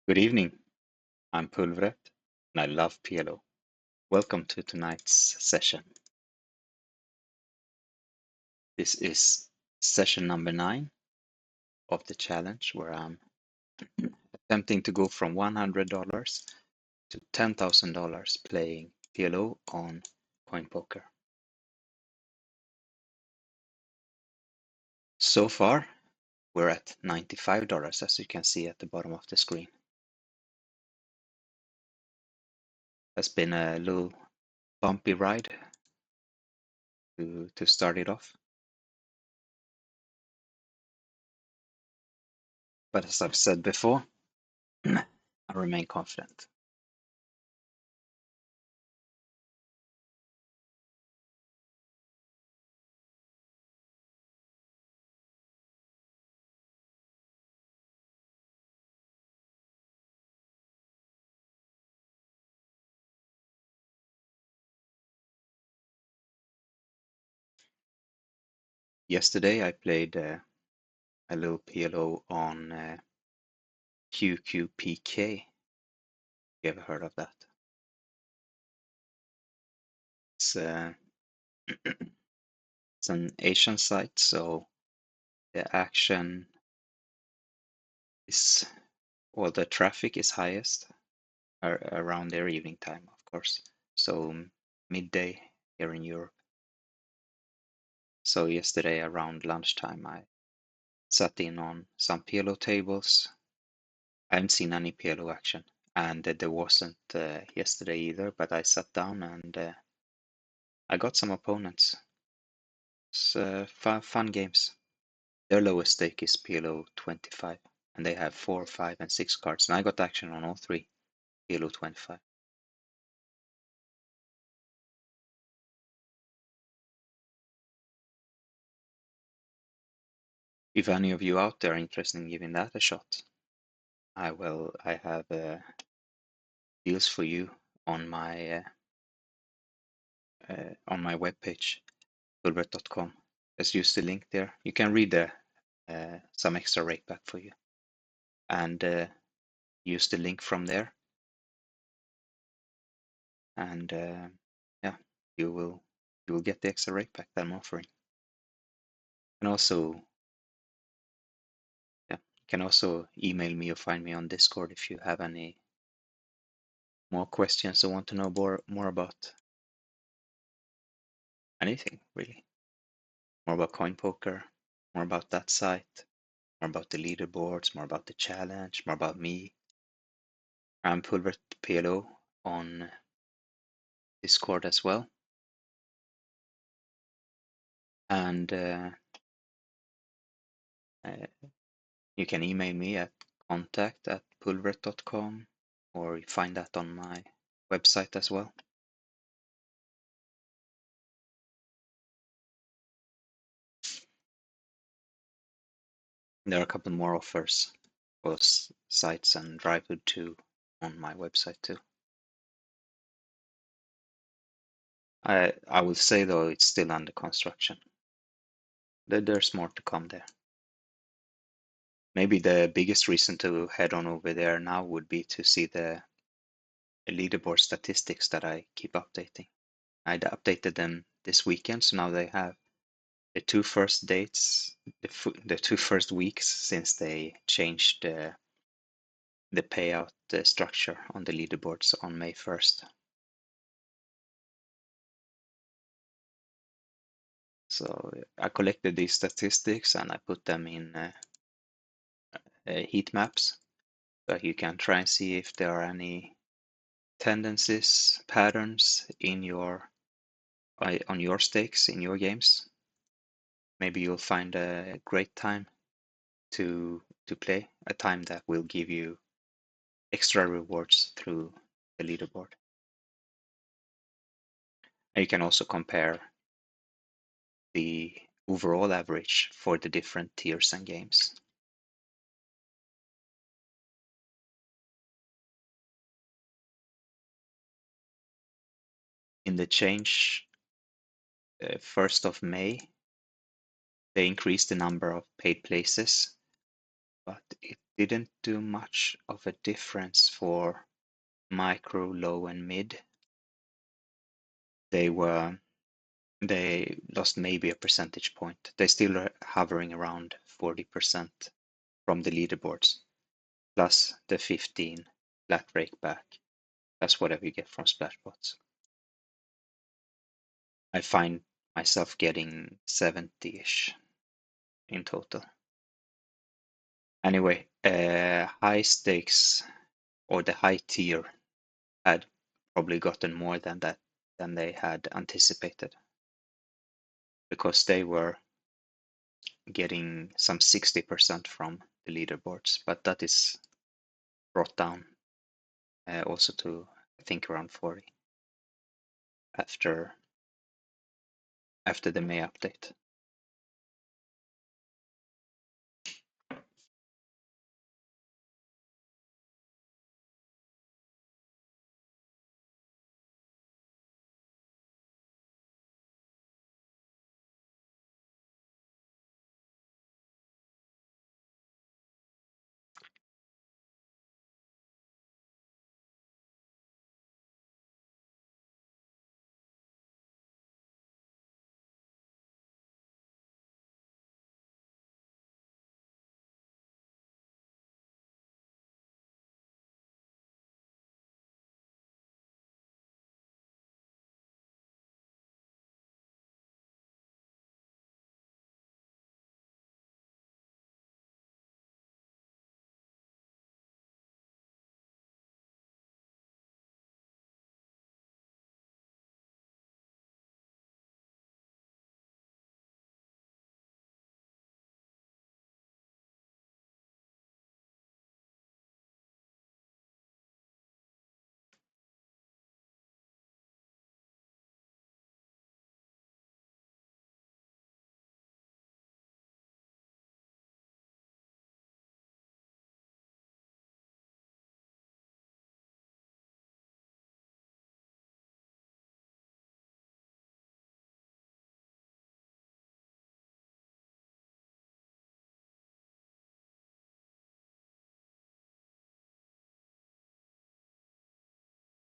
Good evening. I'm Pulvret, and I love PLO. Welcome to tonight's session. This is session number 9 of the challenge, where I'm attempting to go from $100 to $10,000 playing PLO on CoinPoker. So far, we're at $95, as you can see at the bottom of the screen. It's been a little bumpy ride to start it off. But as I've said before, I remain confident. Yesterday, I played a little PLO on QQPK. You ever heard of that? It's it's an Asian site, so the action is, well, the traffic is highest around their evening time, of course. So midday here in Europe. So yesterday around lunchtime, I sat in on some PLO tables. I haven't seen any PLO action, and there wasn't yesterday either. But I sat down and I got some opponents. It's fun games. Their lowest stake is PLO25, and they have 4, 5, and 6 cards. And I got action on all 3 PLO25. If any of you out there are interested in giving that a shot, I have deals for you on my webpage, pulvert.com. Just use the link there. You can read some extra rake back for you, and use the link from there. And yeah, you will get the extra rake back that I'm offering. And also, yeah, you can also email me or find me on Discord if you have any more questions or want to know more about anything, really. More about CoinPoker, more about that site, more about the leaderboards, more about the challenge, more about me. I'm Pulvert PLO on Discord as well. And you can email me at contact@pulvert.com, or you find that on my website as well. There are a couple more offers for sites and Drivewood 2 on my website too. I will say though, it's still under construction. There's more to come there. Maybe the biggest reason to head on over there now would be to see the leaderboard statistics that I keep updating. I updated them this weekend, so now they have the 2 first dates, the 2 first weeks since they changed the payout structure on the leaderboards on May 1st. So I collected these statistics and I put them in heat maps, so you can try and see if there are any tendencies, patterns in on your stakes in your games. Maybe you'll find a great time to play, a time that will give you extra rewards through the leaderboard. And you can also compare the overall average for the different tiers and games. In the change 1st of May, they increased the number of paid places but it didn't do much of a difference for micro, low, and mid. They lost maybe a percentage point. They still are hovering around 40% from the leaderboards, plus the 15 flat rake back. That's whatever you get from Splashbots. I find myself getting 70-ish in total. Anyway, high stakes or the high tier had probably gotten more than that than they had anticipated, because they were getting some 60% from the leaderboards, but that is brought down also to I think around 40 after the May update.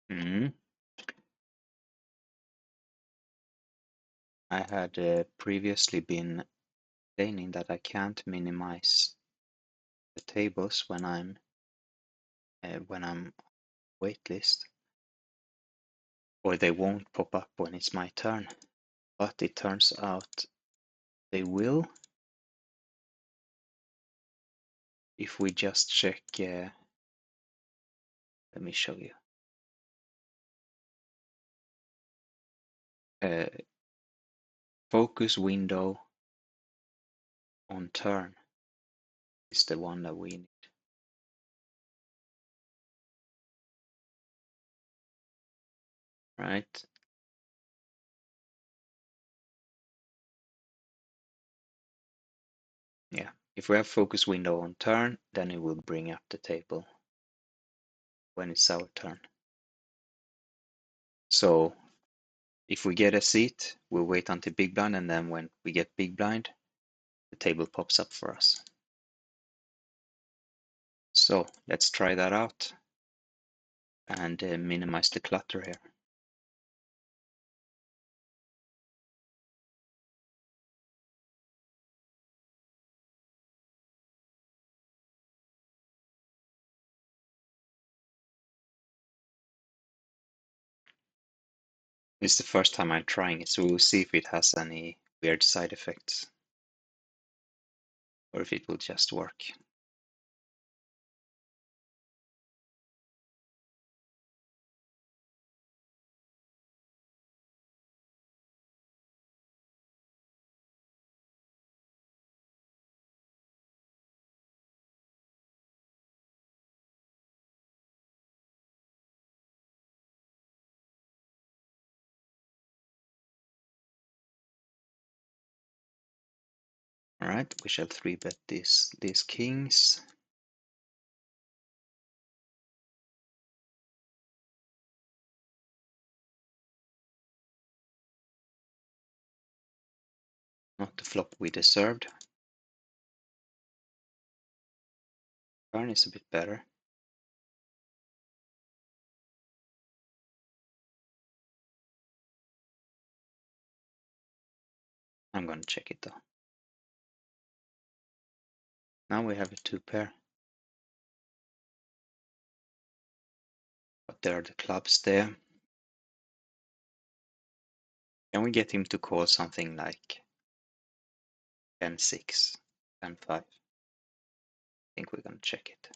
Mm. I had previously been complaining that I can't minimize the tables when I'm waitlist, or they won't pop up when it's my turn. But it turns out they will if we just check. Let me show you. Focus window on turn is the one that we need. Right? Yeah. If we have focus window on turn, then it will bring up the table when it's our turn. So if we get a seat, we'll wait until big blind, and then when we get big blind, the table pops up for us. So let's try that out and minimize the clutter here. It's the first time I'm trying it, so we'll see if it has any weird side effects or if it will just work. All right, we shall 3-bet these kings. Not the flop we deserved. Turn is a bit better. I'm gonna check it though. Now we have a 2 pair. But there are the clubs there. Can we get him to call something like 10-6, 10-5? I think we're gonna check it.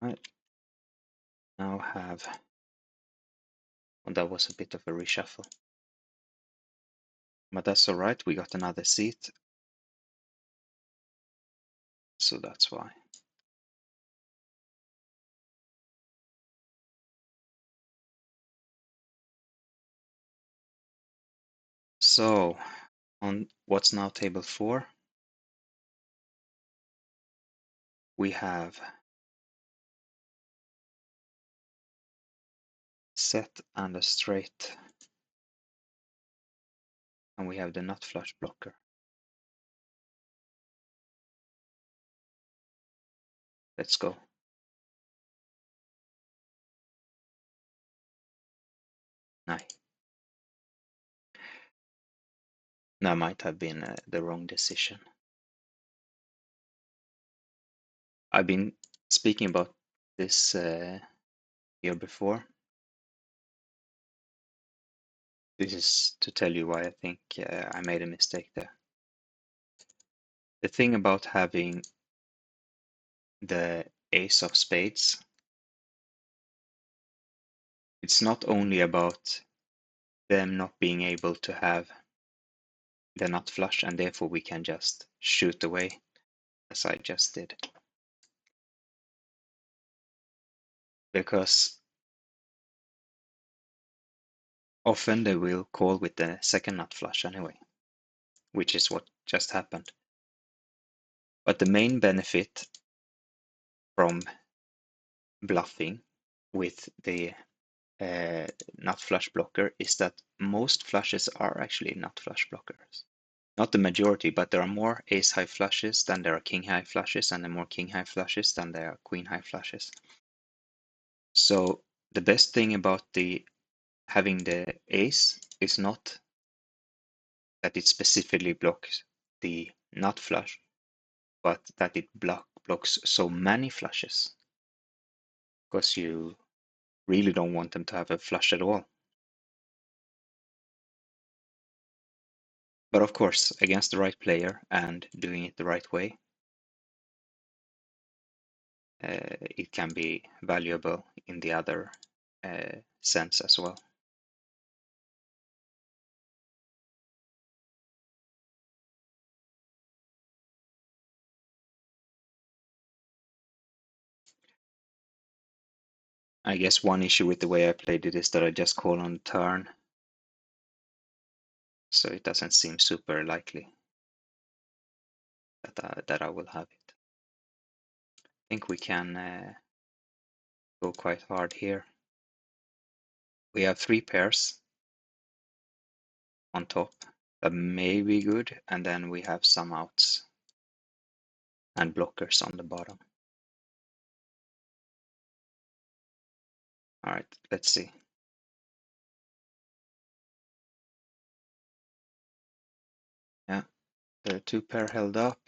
Right. Now have, well, that was a bit of a reshuffle. But that's alright, we got another seat. So that's why. So, on what's now table 4, we have set and a straight, and we have the nut flush blocker. Let's go. Nice. That might have been the wrong decision. I've been speaking about this here before. This is to tell you why I think I made a mistake there. The thing about having the ace of spades, it's not only about them not being able to have the nut flush and therefore we can just shoot away as I just did. Because often they will call with the second nut flush anyway, which is what just happened. But the main benefit from bluffing with the nut flush blocker is that most flushes are actually nut flush blockers. Not the majority, but there are more ace high flushes than there are king high flushes, and there are more king high flushes than there are queen high flushes. So the best thing about having the ace is not that it specifically blocks the nut flush, but that it blocks so many flushes, because you really don't want them to have a flush at all. But of course, against the right player and doing it the right way, it can be valuable in the other sense as well. I guess one issue with the way I played it is that I just call on the turn, so it doesn't seem super likely that I will have it. I think we can go quite hard here. We have 3 pairs on top that may be good, and then we have some outs and blockers on the bottom. All right, let's see. Yeah, the 2 pair held up,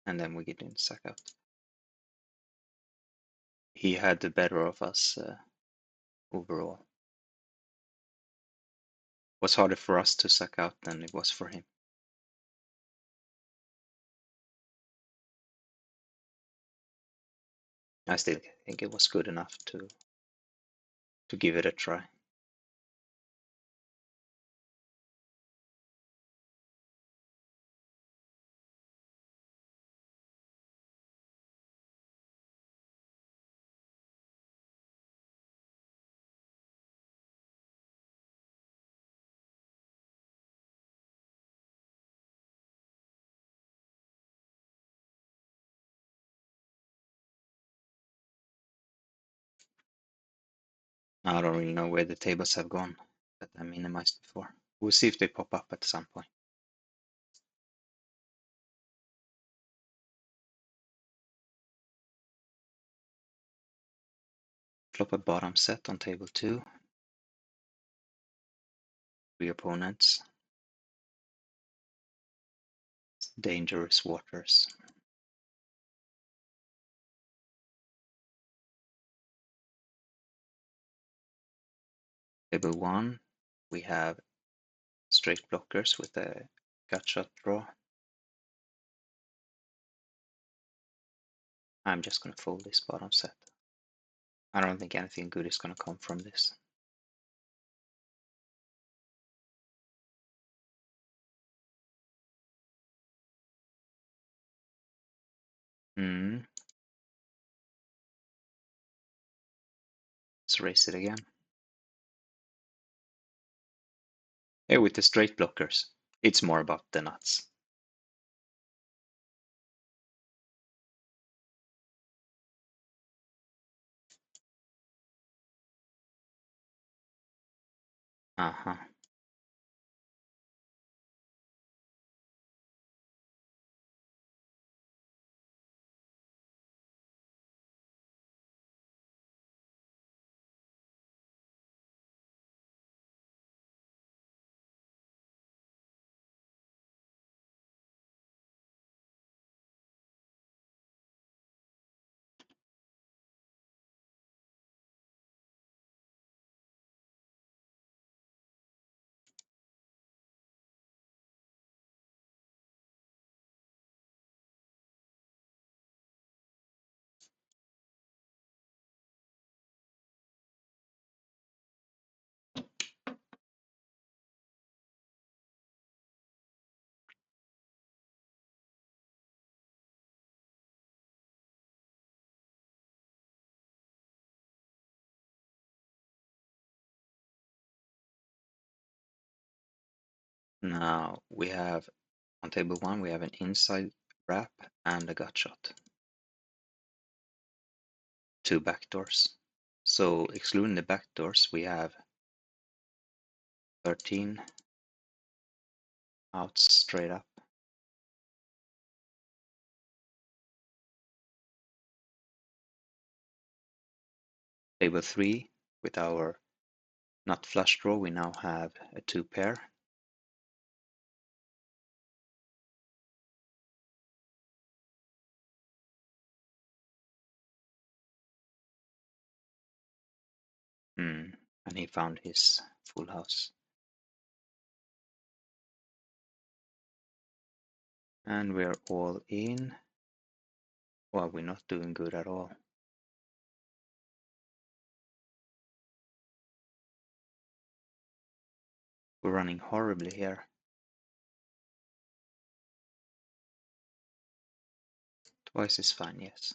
and then we get in sack out. He had the better of us overall. It was harder for us to sack out than it was for him. I still think it was good enough to give it a try. I don't really know where the tables have gone that I minimized before. We'll see if they pop up at some point. Flop a bottom set on table 2. 3 opponents. Dangerous waters. Table 1, we have straight blockers with a gut shot draw. I'm just going to fold this bottom set. I don't think anything good is going to come from this. Let's raise it again. Hey, with the straight blockers, it's more about the nuts. Uh-huh. Now we have on table 1 we have an inside wrap and a gut shot. 2 backdoors. So excluding the backdoors, we have 13 outs straight up. Table 3, with our nut flush draw, we now have a 2 pair. And he found his full house. And we're all in. Well, we're not doing good at all. We're running horribly here. Twice is fine, yes.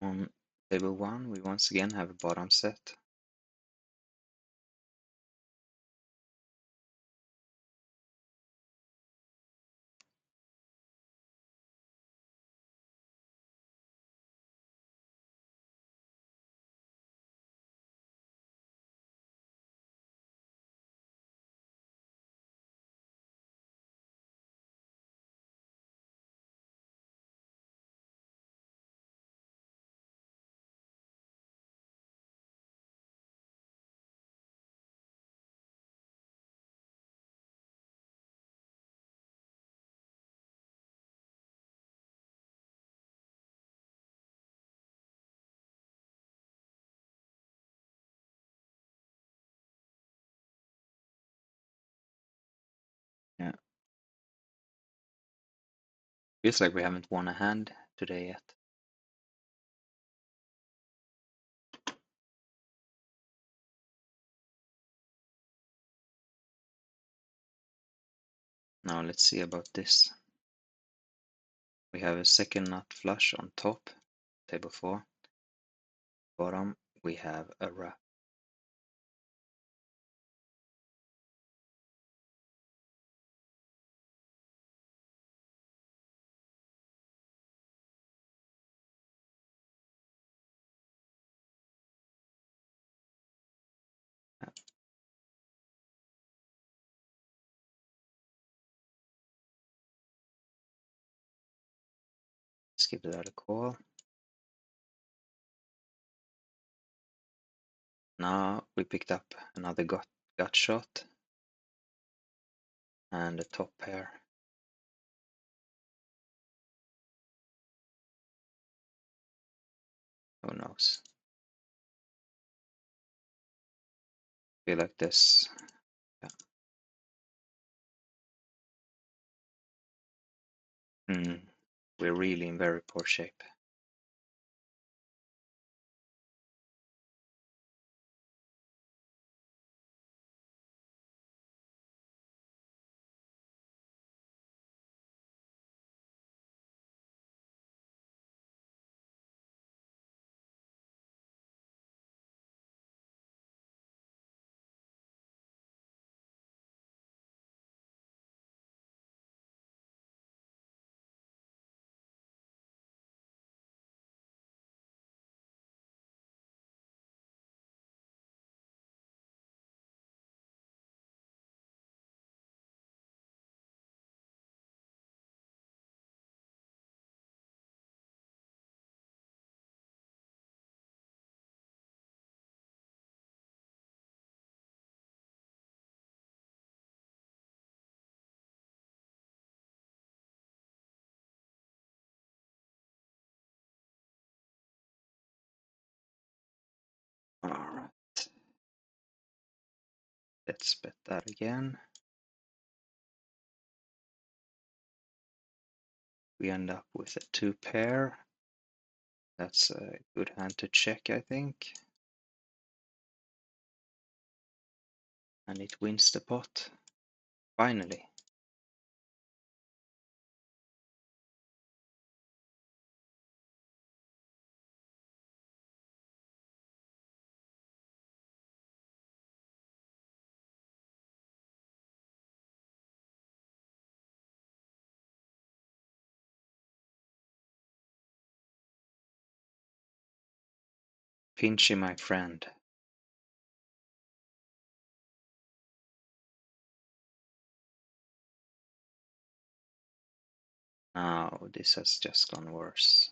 On table 1, we once again have a bottom set. Yeah. Feels like we haven't won a hand today yet. Now let's see about this. We have a second nut flush on top, table 4. Bottom, we have a wrap. Let's give that a call. Now we picked up another gut shot and a top pair. Who knows? Feel like this. Yeah. We're really in very poor shape. Alright, let's bet that again. We end up with a 2 pair. That's a good hand to check, I think. And it wins the pot. Finally. Pinchy, my friend. Now this has just gone worse.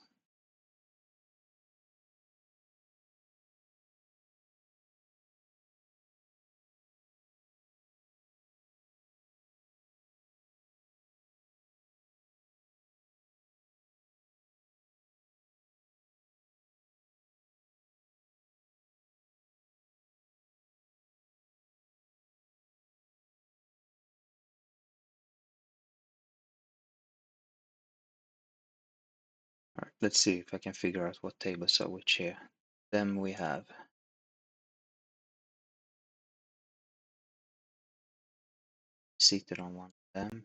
Alright, let's see if I can figure out what tables are which here. Then we have seated on one of them.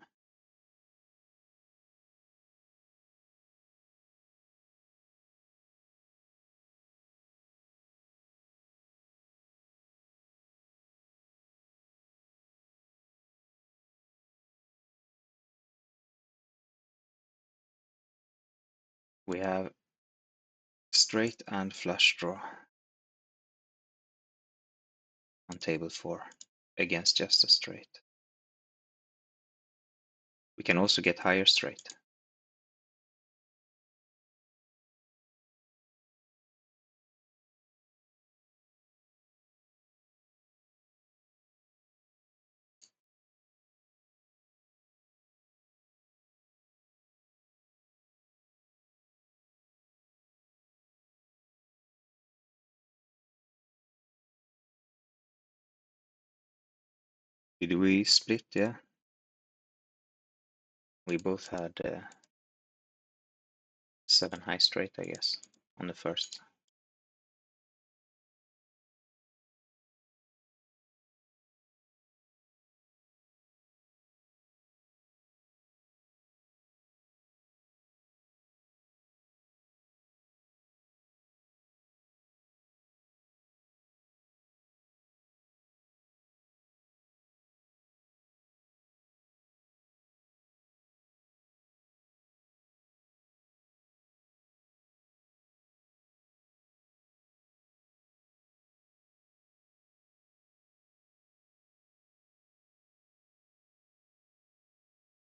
We have straight and flush draw on table 4 against just a straight. We can also get higher straight. Did we split? Yeah. We both had 7 high straight, I guess, on the first.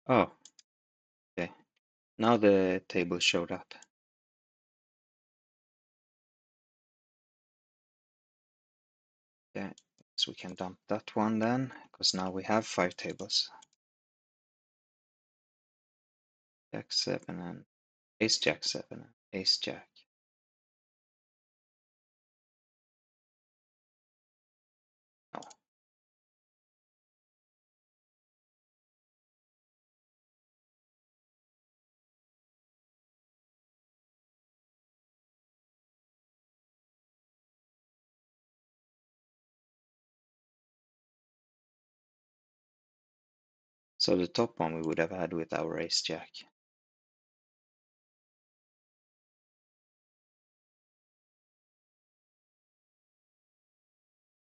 Oh, okay. Now the table showed up. Okay, so we can dump that one then, because now we have 5 tables. Jack 7 and Ace Jack 7 and Ace Jack. No. So the top one we would have had with our Ace Jack.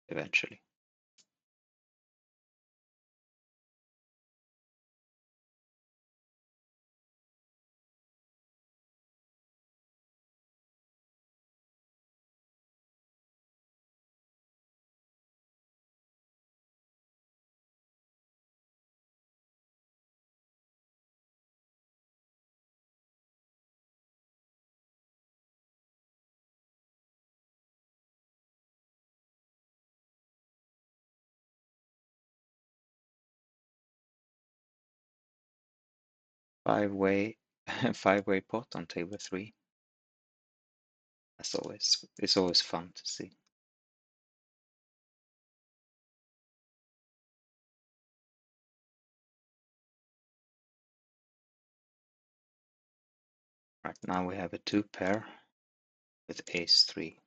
Eventually. Five-way, five-way pot on table 3. As always, it's always fun to see. Right, now we have a 2 pair with Ace 3.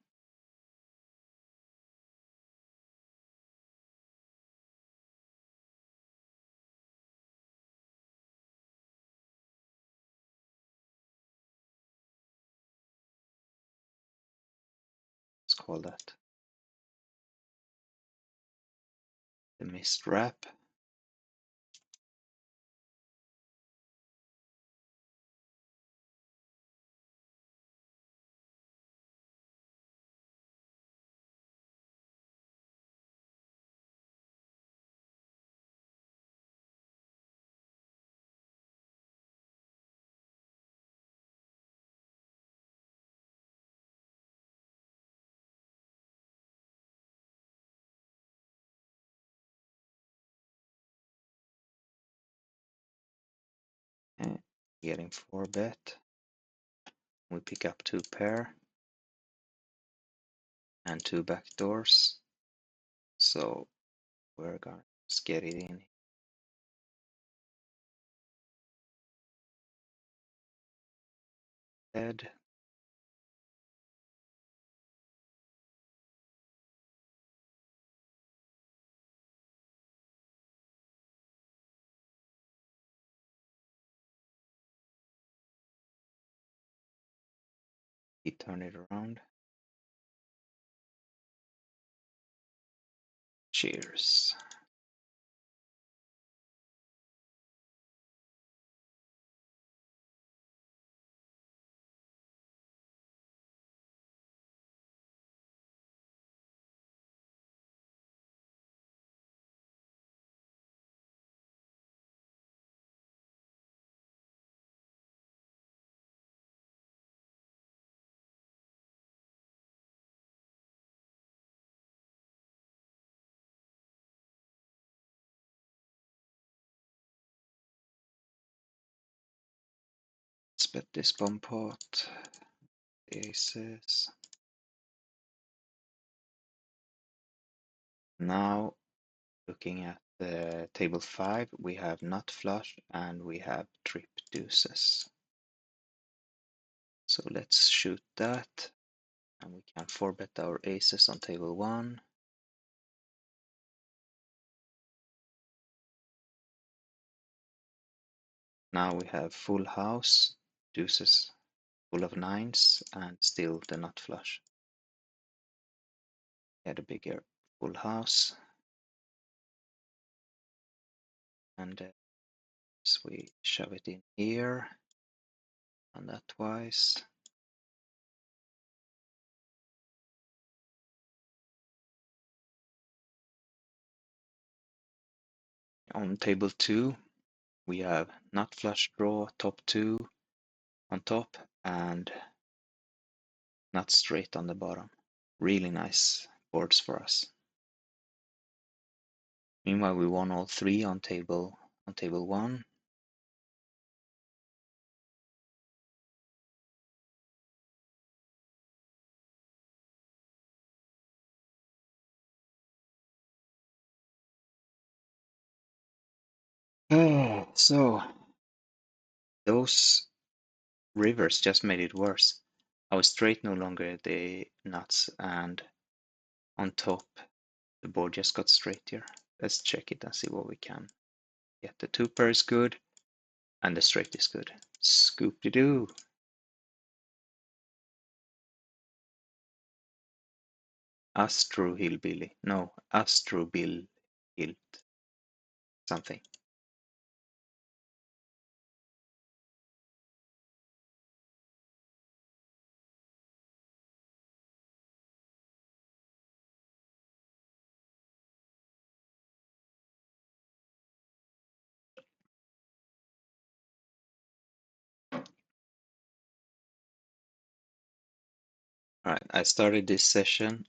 Let's call that the missed wrap. Getting 4 bet. We pick up 2 pair and 2 back doors. So we're gonna just get it in. Head. He turn it around. Cheers. Let's bet this bomb pot. Aces. Now looking at the table 5, we have nut flush and we have trip deuces. So let's shoot that, and we can 4-bet our aces on table 1. Now we have full house, deuces full of 9s, and still the nut flush. Get a bigger full house, and so we shove it in here, and that twice. On table 2, we have nut flush draw, top 2 on top, and nut straight on the bottom. Really nice boards for us. Meanwhile, we won all 3 on table 1. So those rivers just made it worse. Our straight no longer the nuts, and on top the board just got straight here. Let's check it and see what we can get. The 2 pair is good, and the straight is good. Scoop-de-doo. Astro Hillbilly. No, Astro Bill Hilt. Something. Alright, I started this session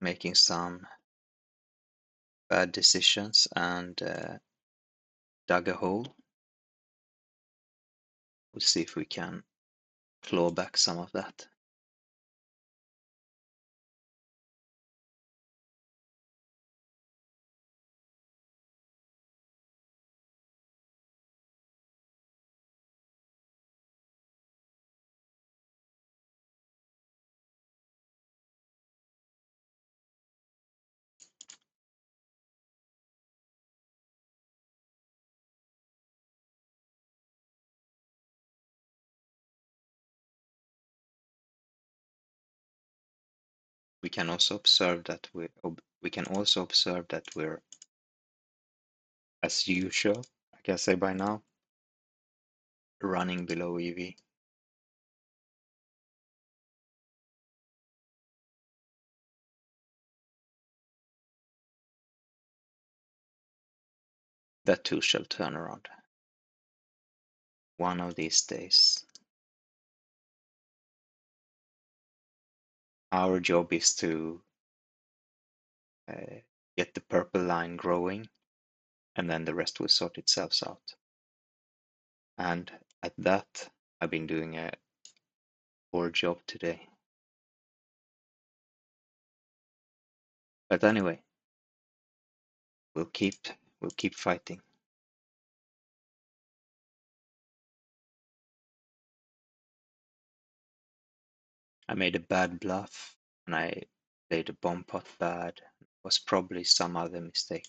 making some bad decisions and dug a hole. We'll see if we can claw back some of that. We can also observe that we're, as usual, I can say by now, running below EV. That too shall turn around one of these days. Our job is to get the purple line growing, and then the rest will sort itself out. And at that, I've been doing a poor job today. But anyway, we'll keep fighting. I made a bad bluff, and I played a bomb pot bad. It was probably some other mistake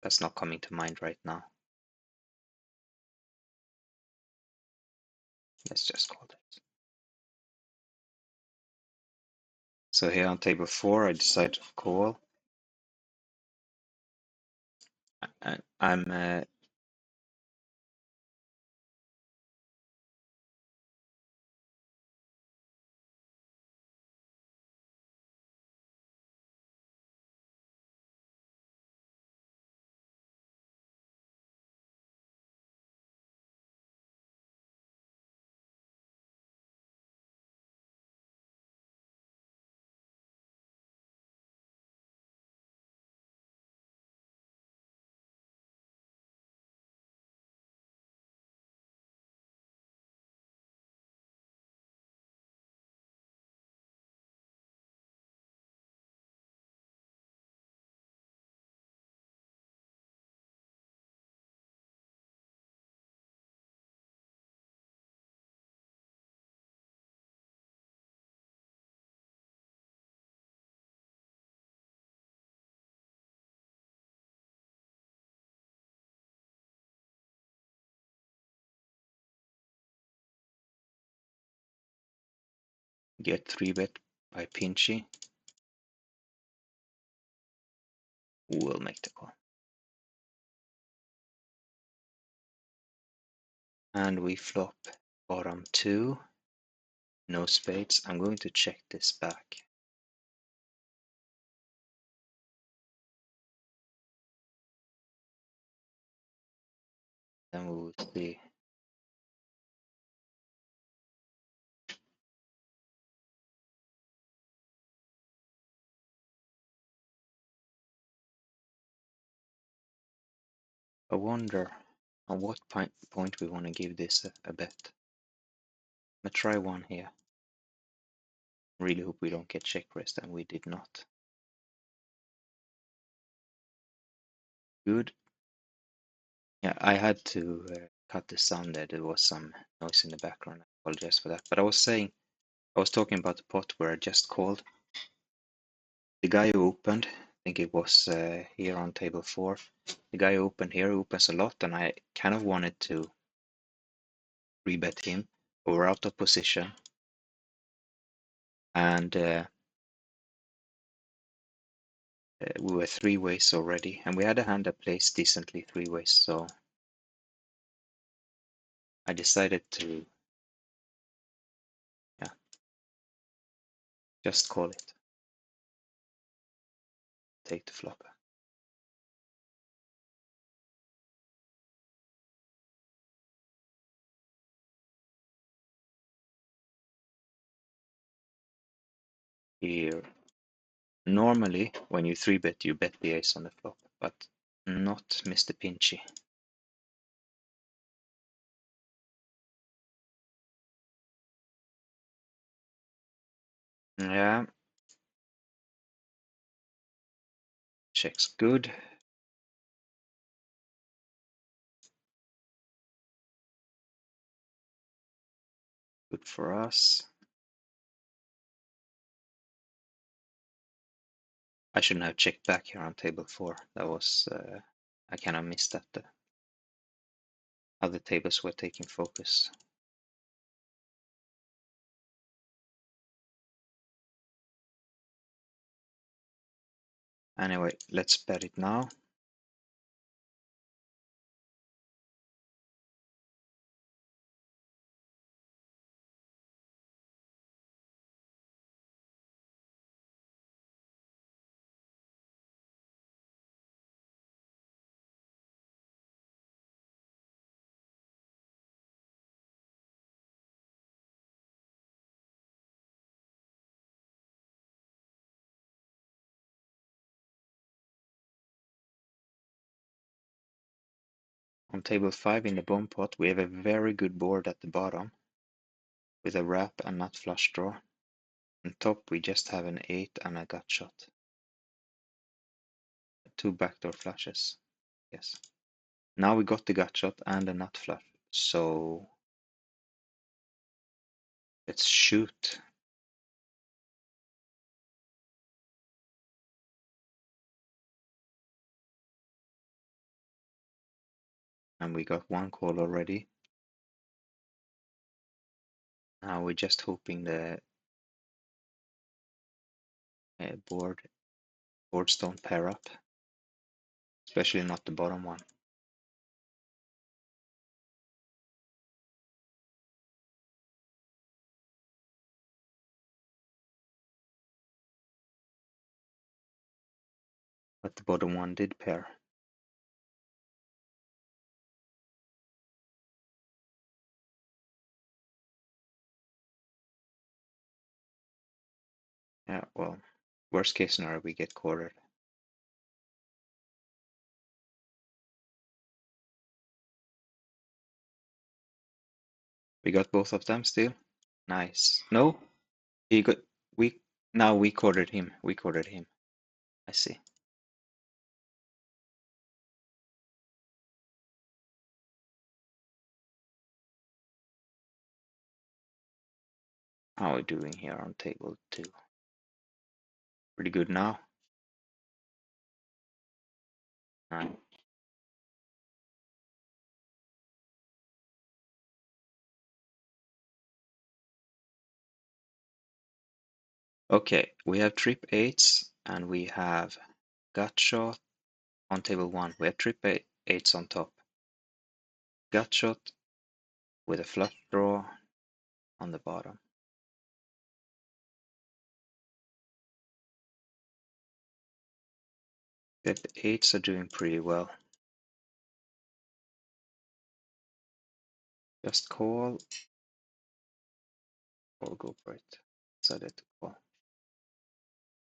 that's not coming to mind right now. Let's just call it. So here on table 4, I decided to call. I'm Get 3-bet by Pinchy. We'll make the call. And we flop bottom 2. No spades. I'm going to check this back. Then we will see. I wonder on what point we want to give this a bet. Let's try one here. Really hope we don't get check raised, and we did not. Good. Yeah, I had to cut the sound there. There was some noise in the background. I apologize for that. But I was talking about the pot where I just called. The guy who opened, I think it was here on table 4. The guy who opened here opens a lot, and I kind of wanted to rebet him. We were out of position, and we were 3 ways already, and we had a hand that plays decently 3 ways, so I decided to, yeah, just call it. Take the flop. Here. Normally, when you 3-bet, you bet the ace on the flop, but not Mr. Pinchy. Yeah. Checks good. Good for us. I shouldn't have checked back here on table 4. That was, I kind of missed that. The other tables were taking focus. Anyway, let's bet it now. On table 5 in the bomb pot, we have a very good board at the bottom with a wrap and nut flush draw. On top, we just have an 8 and a gut shot. 2 backdoor flushes. Yes. Now we got the gut shot and a nut flush. So let's shoot. And we got 1 call already. Now we're just hoping the boards don't pair up, especially not the bottom one. But the bottom one did pair. Yeah, well, worst case scenario, we get quartered. We got both of them still. Nice. No, he got we now we quartered him. We quartered him. I see. How are we doing here on table 2? Pretty good now. Right. Okay, we have trip eights and we have gut shot on table one. We have trip eights on top. Gut shot with a flush draw on the bottom. The eights are doing pretty well. Just call or go for it. Decided to call.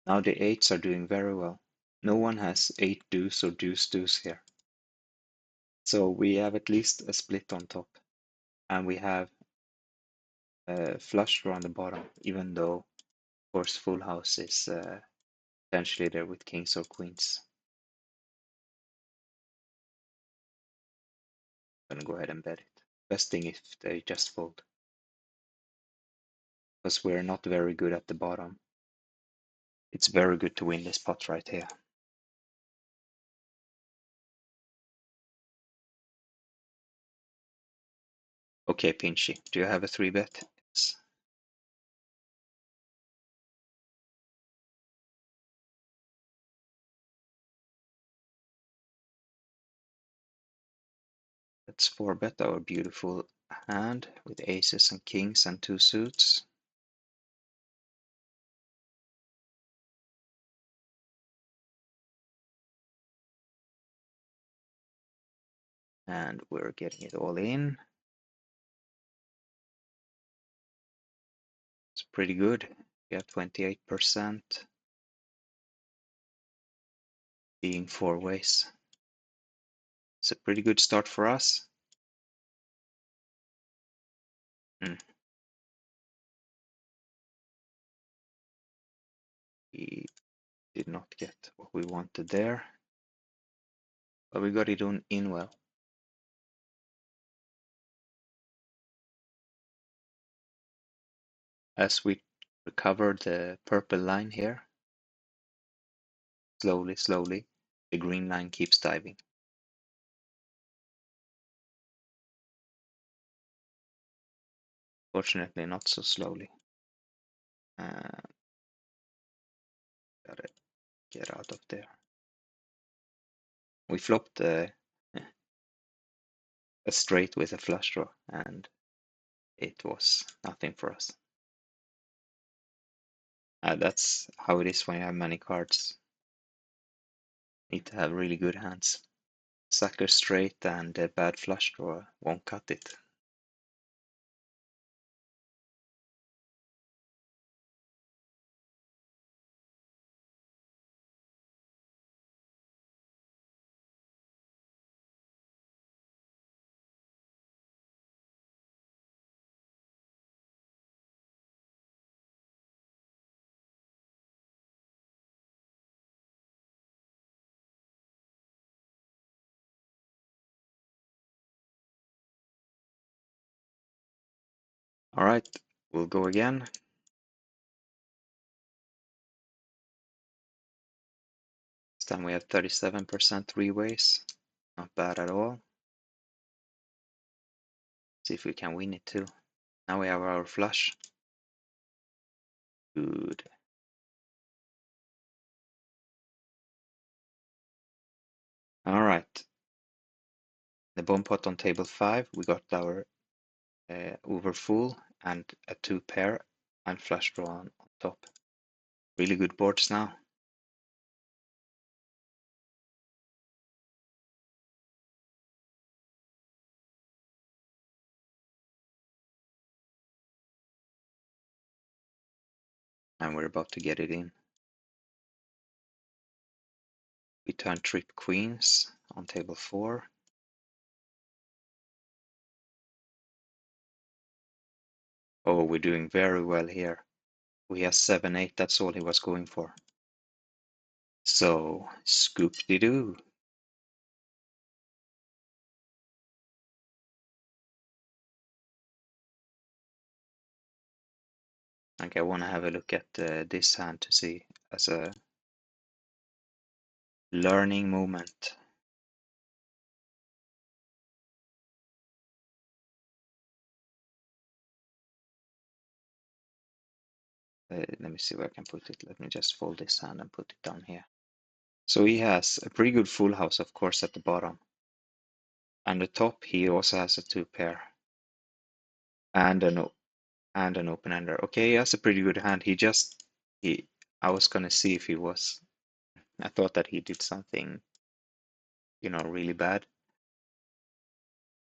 Now the eights are doing very well. No one has eight deuce or deuce deuce here. So we have at least a split on top. And we have a flush draw on the bottom, even though, of course, full house is potentially there with kings or queens. I'm gonna go ahead and bet it. Best thing if they just fold. Because we're not very good at the bottom. It's very good to win this pot right here. Okay, Pinchy, do you have a 3-bet? Yes. Let's 4-bet our beautiful hand with aces and kings and 2 suits. And we're getting it all in. It's pretty good. We have 28% being 4 ways. It's a pretty good start for us. We did not get what we wanted there, but we got it in well. As we recover the purple line here, slowly, the green line keeps diving. Fortunately, not so slowly. Gotta get out of there. We flopped a straight with a flush draw, and it was nothing for us. That's how it is when you have many cards. Need to have really good hands. Sucker straight and a bad flush draw won't cut it. All right, we'll go again. This time we have 37% three ways. Not bad at all. See if we can win it too. Now we have our flush. Good. All right. The bomb pot on table 5, we got our over full and a 2 pair and flush draw on top. Really good boards now. And we're about to get it in. We turn trip queens on table 4. Oh, we're doing very well here. We have 7-8, that's all he was going for. So, scoop-de-doo. Like I want to have a look at this hand to see as a learning moment. Let me see where I can put it. Let me just fold this hand and put it down here. So he has a pretty good full house, of course, at the bottom. And the top, he also has a two pair and an open ender. Okay, he has a pretty good hand. He I was gonna see if he was. I thought that he did something, really bad.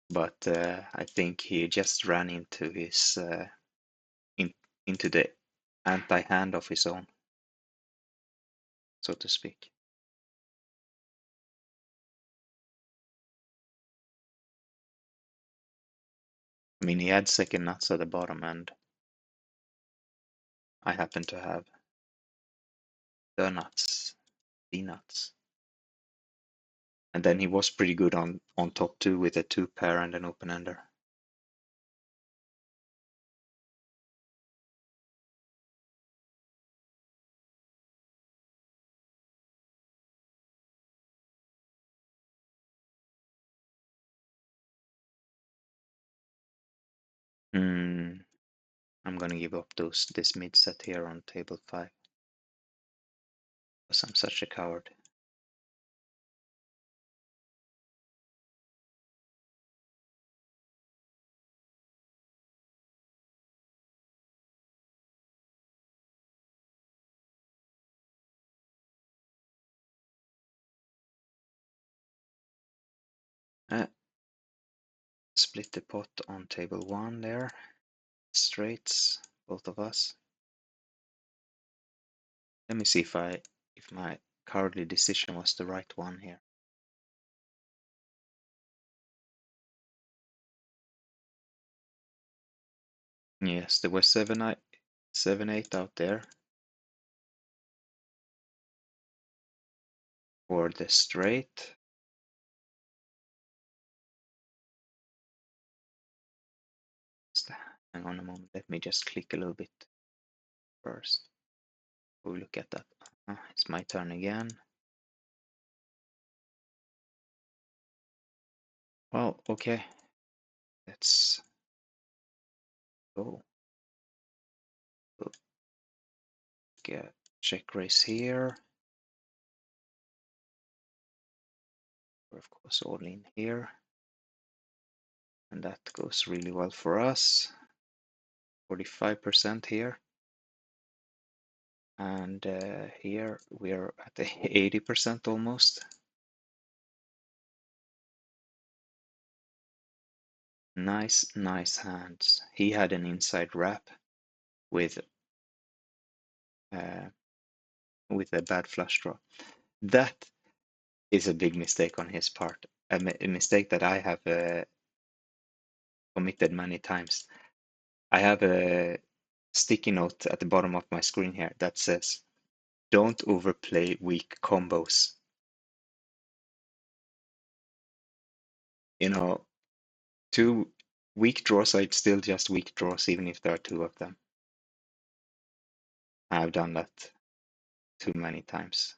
But I think he just ran into his into the anti-hand of his own, so to speak. I mean, he had second nuts at the bottom, and I happen to have the nuts, the nuts. And then he was pretty good on top too with a two pair and an open ender. I'm gonna give up this mid set here on table 5 because I'm such a coward. Split the pot on table 1 there. Straights, both of us. Let me see if my cowardly decision was the right one here. Yes, there was 7-8 out there for the straight. Hang on a moment, let me just click a little bit first. We'll look at that. It's my turn again. Well, okay. Let's go. Get check raise here. We're of course all in here. And that goes really well for us. 45% here. And here we're at 80% almost. Nice hands. He had an inside wrap with a bad flush draw. That is a big mistake on his part. A mistake that I have committed many times. I have a sticky note at the bottom of my screen here that says, "Don't overplay weak combos." Two weak draws are still just weak draws, even if there are two of them. I've done that too many times.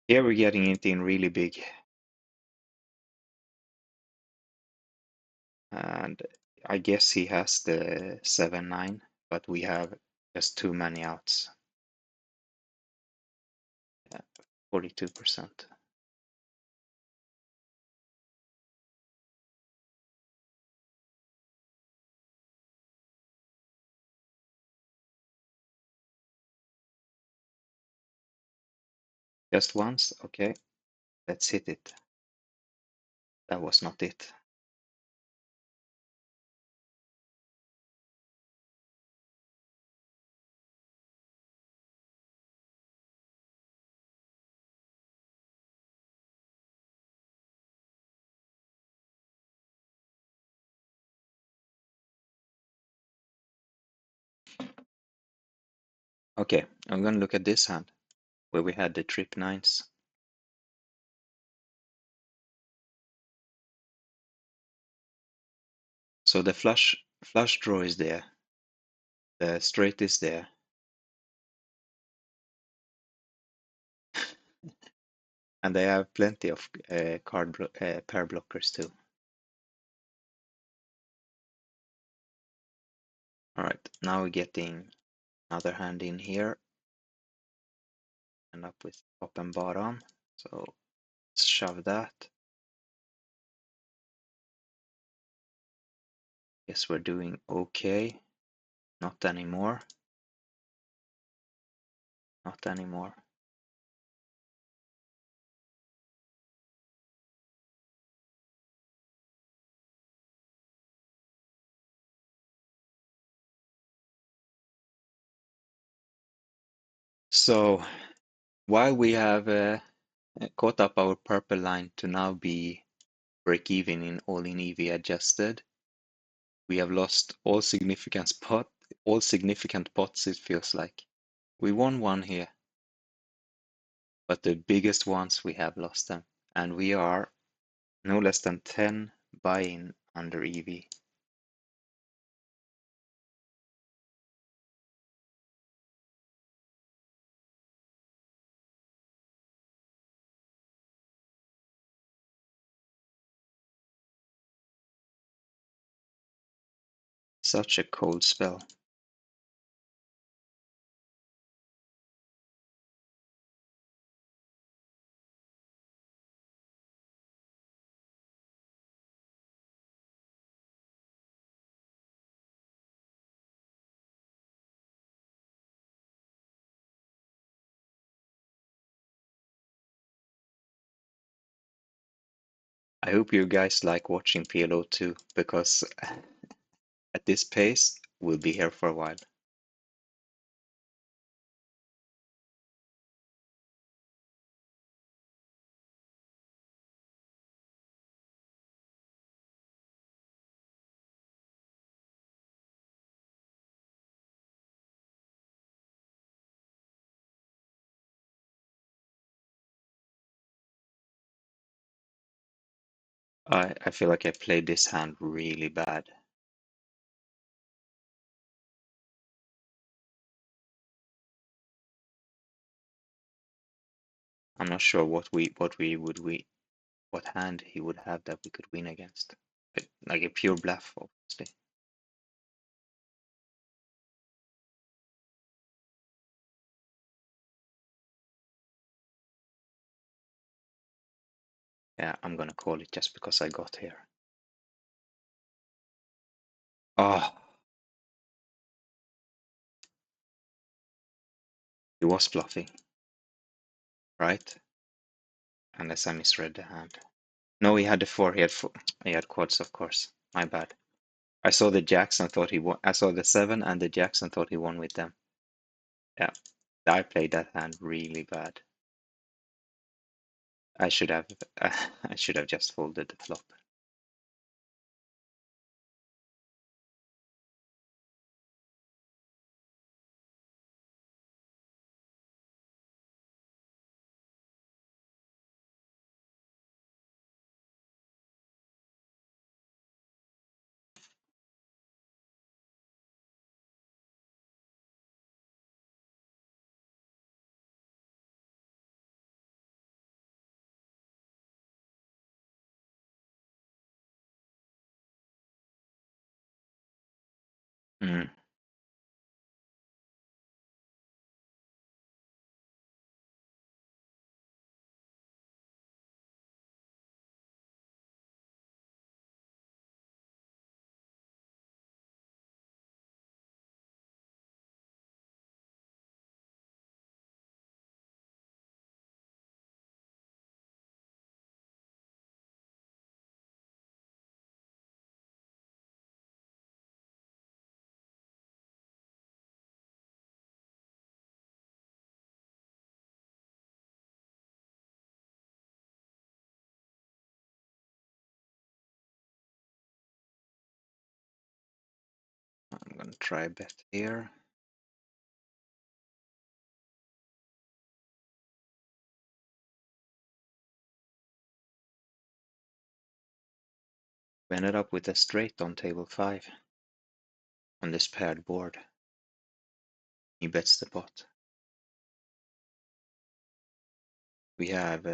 Here we're getting it in really big. And I guess he has the 7-9, but we have just too many outs. 42%. Just once? Okay, let's hit it. That was not it. Okay, I'm gonna look at this hand where we had the trip nines. So the flush draw is there. The straight is there. And they have plenty of pair blockers too. All right, now we're getting another hand in here and up with top and bottom. So let's shove that. Guess we're doing okay. Not anymore. Not anymore. So while we have caught up our purple line to now be break even in all-in EV adjusted, we have lost all significant pots, it feels like. We won one here, but the biggest ones we have lost them. And we are no less than 10 buy-in under EV. Such a cold spell. I hope you guys like watching PLO2 because at this pace, we'll be here for a while. I feel like I played this hand really bad. I'm not sure what hand he would have that we could win against. Like a pure bluff, obviously. Yeah, I'm gonna call it just because I got here. Oh, he was bluffing, right? Unless I misread the hand. No, he had the four. He had quads, of course. My bad. I saw the jacks and thought he won. I saw the seven and the jacks and thought he won with them. Yeah, I played that hand really bad. I should have. I should have just folded the flop. Mm. I'm gonna try a bet here. We ended up with a straight on table 5 on this paired board. He bets the pot. We have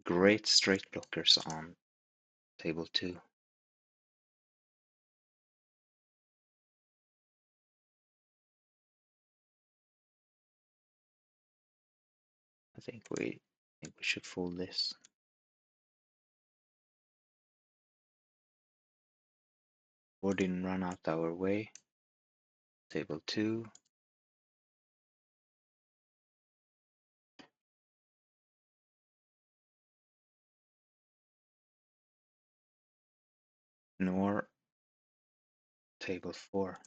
great straight blockers on table 2. I think we should fold this. Or didn't run out our way. Table 2. Nor table 4.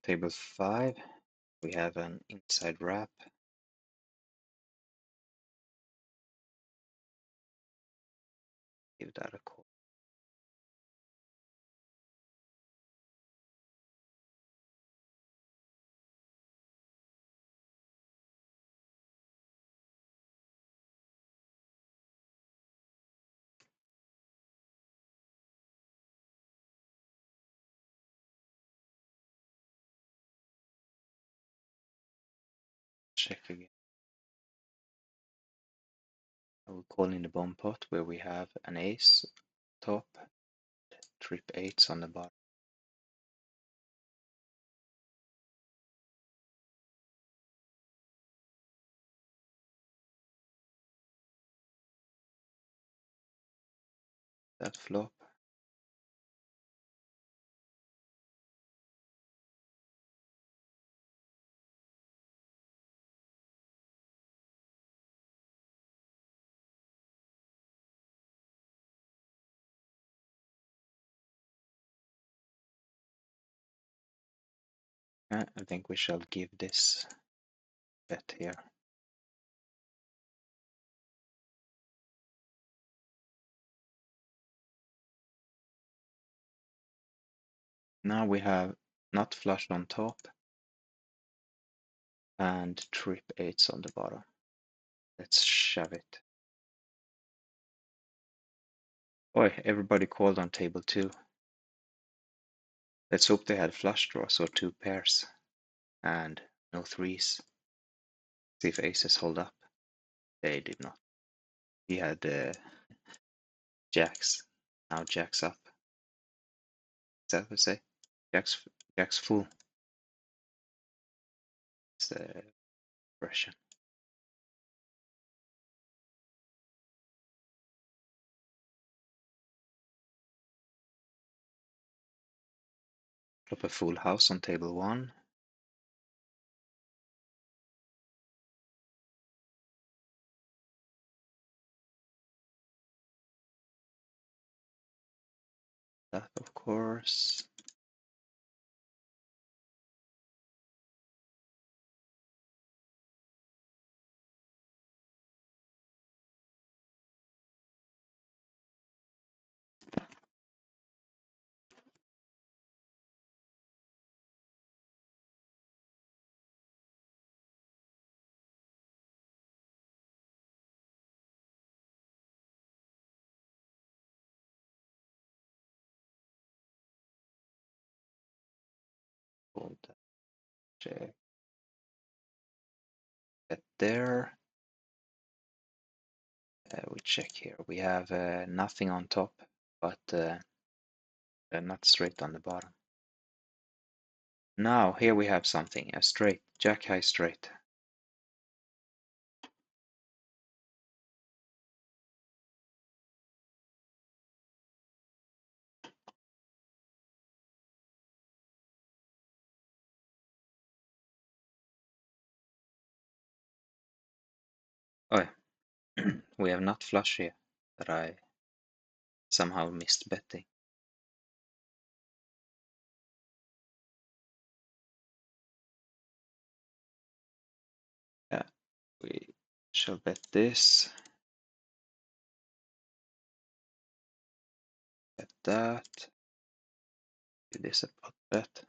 Table 5. We have an inside wrap. Give that a call. Check again. I will call in the bomb pot where we have an ace top, trip 8s on the bottom. That flop. I think we shall give this bet here. Now we have not flush on top and trip 8s on the bottom. Let's shove it. Oi, everybody called on table 2. Let's hope they had flush draws or 2 pairs and no 3s. See if aces hold up. They did not. He had jacks. Now jacks up. Is that what we say? Jacks full. It's the expression. Flop a full house on table 1. That of course. Hold that check. Bet there. We check here. We have nothing on top, but not straight on the bottom. Now here we have something, a straight, jack high straight. Oh, yeah. We have not flush here, but I somehow missed betting. Yeah, we shall bet this, bet that, do this a pot bet.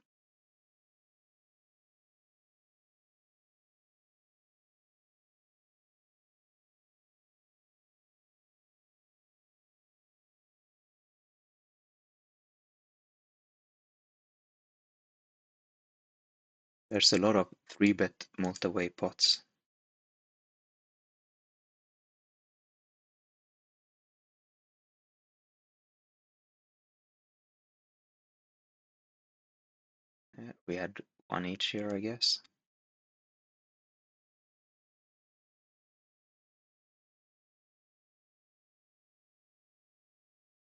There's a lot of 3-bet multi-way pots. We had one each here, I guess.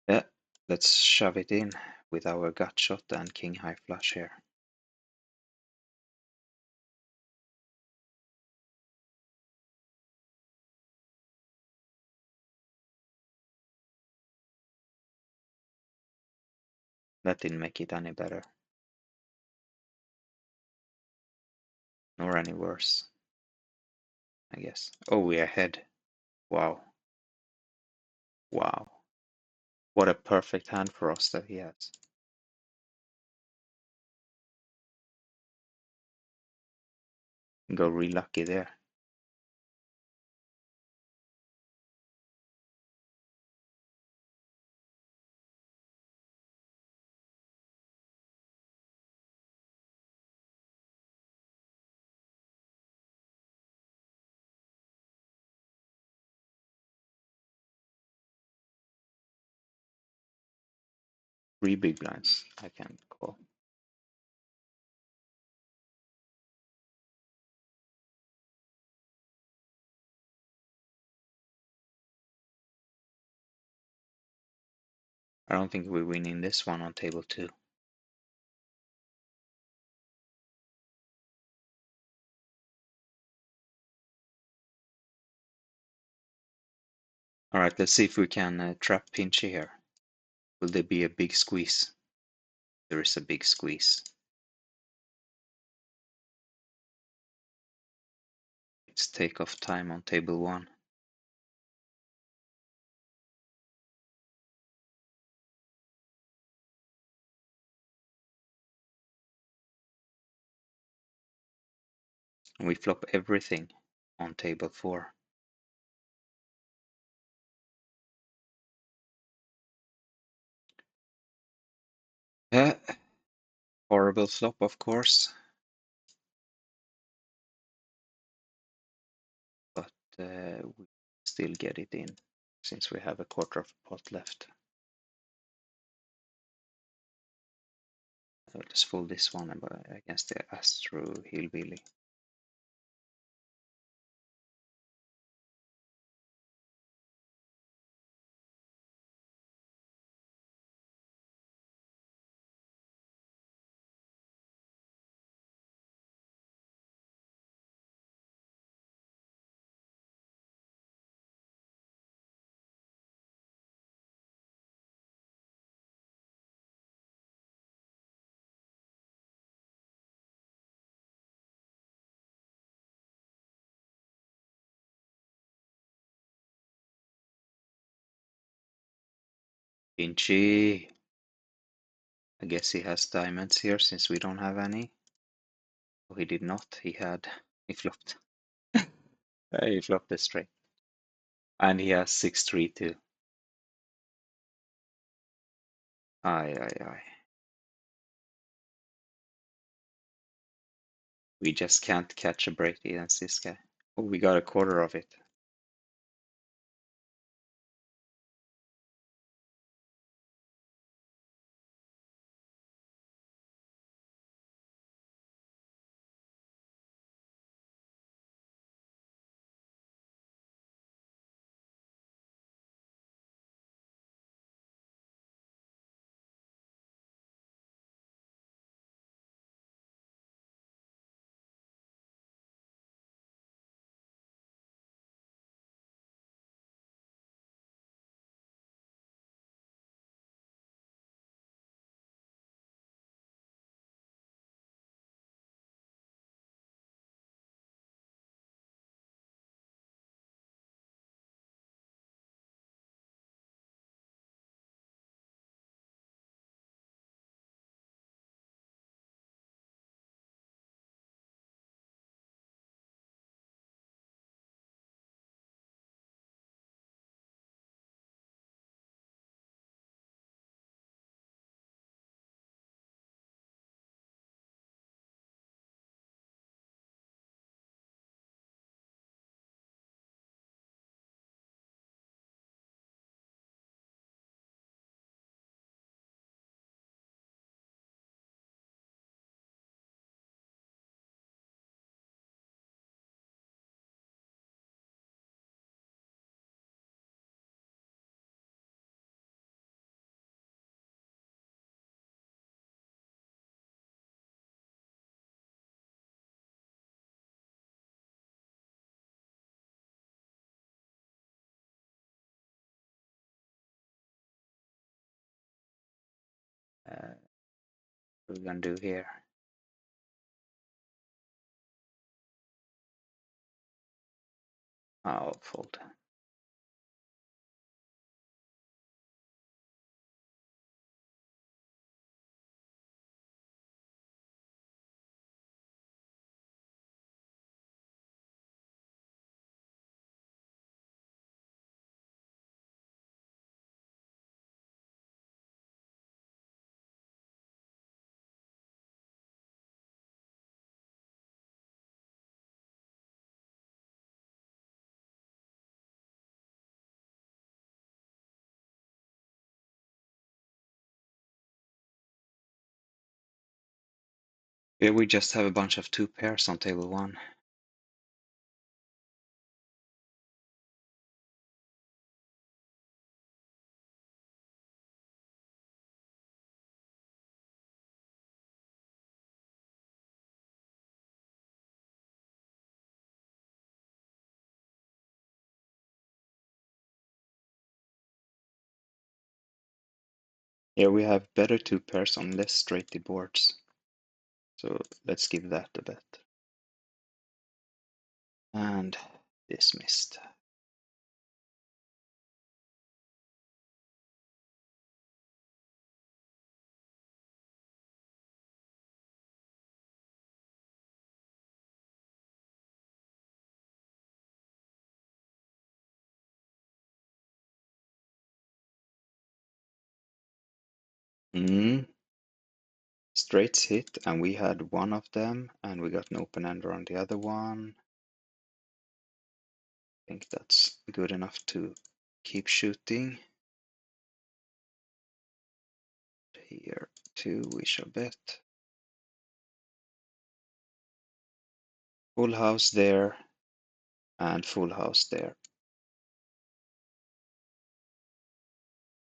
Yeah, let's shove it in with our gut shot and king high flush here. That didn't make it any better, nor any worse, I guess. Oh, we're ahead. Wow. Wow. What a perfect hand for us that he has. Go real lucky there. Three big blinds I can call. I don't think we win in this one on table 2. Alright, let's see if we can trap Pinchy here. Will there be a big squeeze? There is a big squeeze. It's takeoff time on table 1. And we flop everything on table 4. Horrible flop, of course. But we still get it in since we have a quarter of a pot left. I'll just fold this one against the Astro Hillbilly. Pinchy! I guess he has diamonds here since we don't have any. Oh, he did not. He had. He flopped. He flopped a straight. And he has 6-3 too. Aye, aye, aye. We just can't catch a break against this guy. Oh, we got a quarter of it. What we're gonna do here. I'll fold. Here we just have a bunch of 2 pairs on table 1. Here we have better 2 pairs on less straighty boards. So let's give that a bet. And dismissed. Straights hit, and we had one of them, and we got an open ender on the other one. I think that's good enough to keep shooting. Here too, we shall bet. Full house there, and full house there.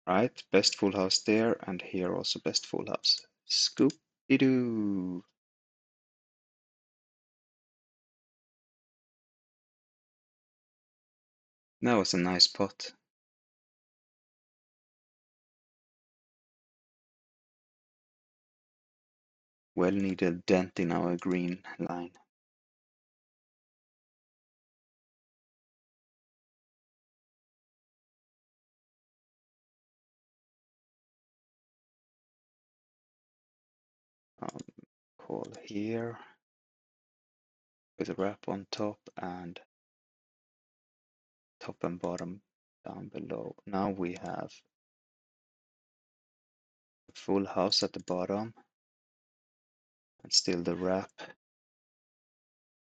Right, best full house there, and here also best full house. Scoop-de-doo! That was a nice pot. Well needed dent in our green line. Call here with a wrap on top and top and bottom down below. Now we have a full house at the bottom and still the wrap.